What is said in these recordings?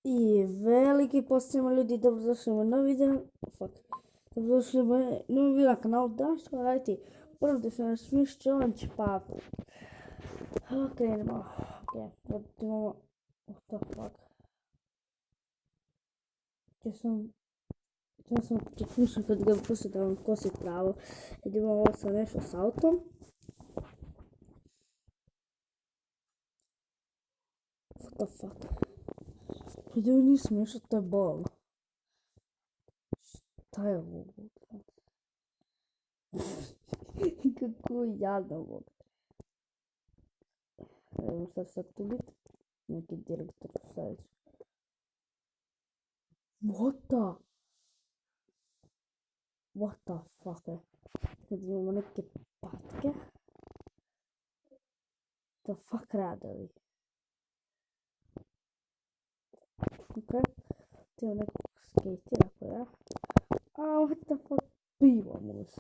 I veliki pozdravljamo ljudi, dobrodošli u novi video. Dobrodošli u novi video na kanal. Danas ćemo raditi prvo što nas Smish Challenge, pa krenemo. Ok, imamo, what the fuck. Ja sam slušao kad ga pustio da vam kosi pravo. Idemo ovo sam nešto s autom. What the fuck. Prije nisam nešto, to je bol. Šta je ovo? Kako jadno ovo. Evo sad tu biti. Neki direktor sljedeći. What the fuck. Kad imamo neke patke. The fuck radovi. Ok. Ti imamo nekog skatera koja. What the fuck. Pivo mus.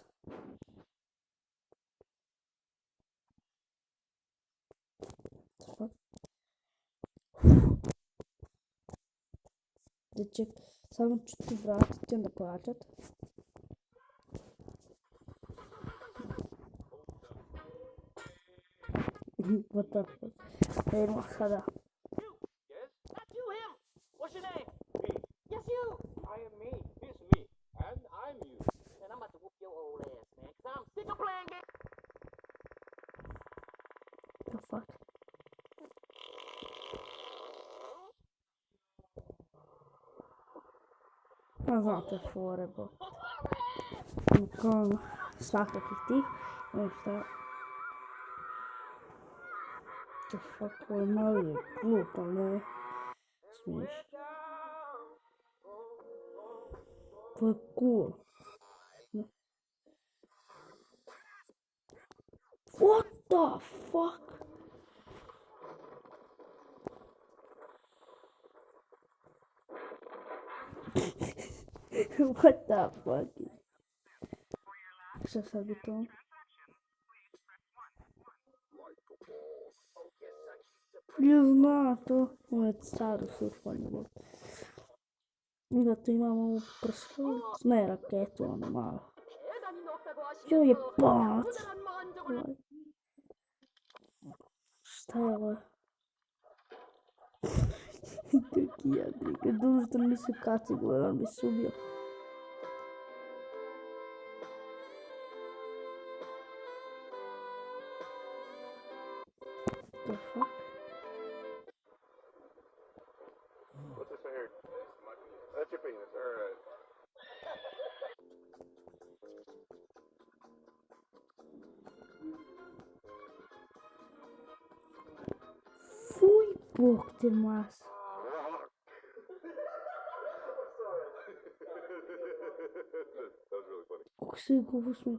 Ček, samo ću tu vratiti i onda plaćat. What the fuck. Idemo sada. Yes? Not you, him! What's your name? Me. Yes, you! I am me. He's me. And I'm you. And I'm about to whoop your old ass, man, because I'm sick of playing games. The fuck. Znate fore, bo. Kao svakakih tih. Šta? The fuck, ovo malo je glup, ali ne smiješ. To je cool. What the fuck? What the fuck? Šta sad bi to? Ja znam to. Ovo je staro surfanje. I da tu imamo ovu prskalicu. Ne, raketu, ono malo. Jo je pac. Šta je ovo? Kaki jadnik. Dobro što nisu kacigu, on bi se ubio. The fuck? What's this right here? That's your penis, alright. Fuj, bog te mas. That was really funny. Kako se govo smo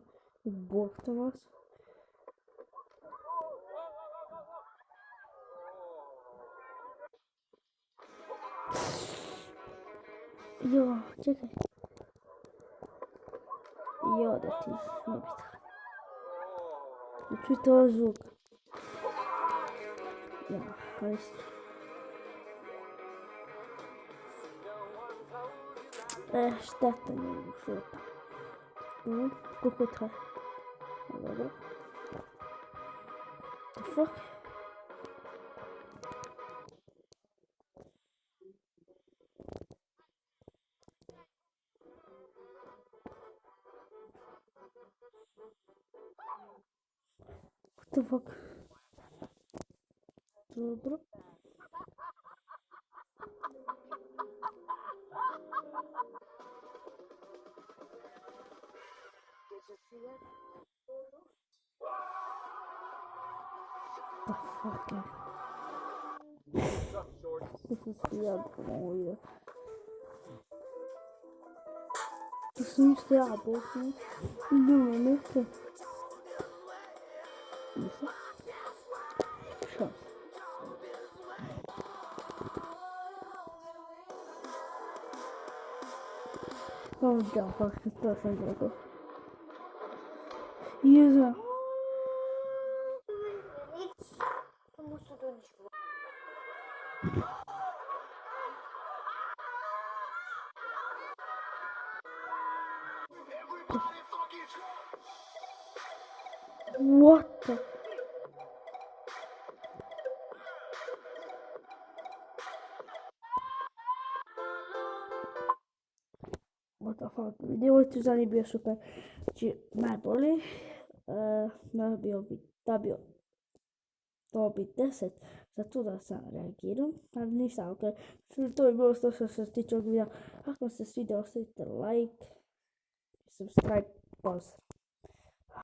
u bog te mas? Jo, čekaj. Jo, da ti nebita. Čujte ovo zvuk. Ja, isto. Šteta nije ušeta. Koliko traje? Dobro. The fuck? What the fuck? Dobro. The fuck? This is weird. Das müsste ja abholen. Junge, Mitte. Wieso? Schau. Oh, ja, was ist das denn gerade? Hier. What the? What the fuck? Nemojte za njih bio super. Znači, najbolji. Da bio to bi 10 za to da sam reagiram, ali ništa, ok. To je bilo što se tiče ovog videa. Ako vam se svidio, ostavite like, subscribe, pozdrav.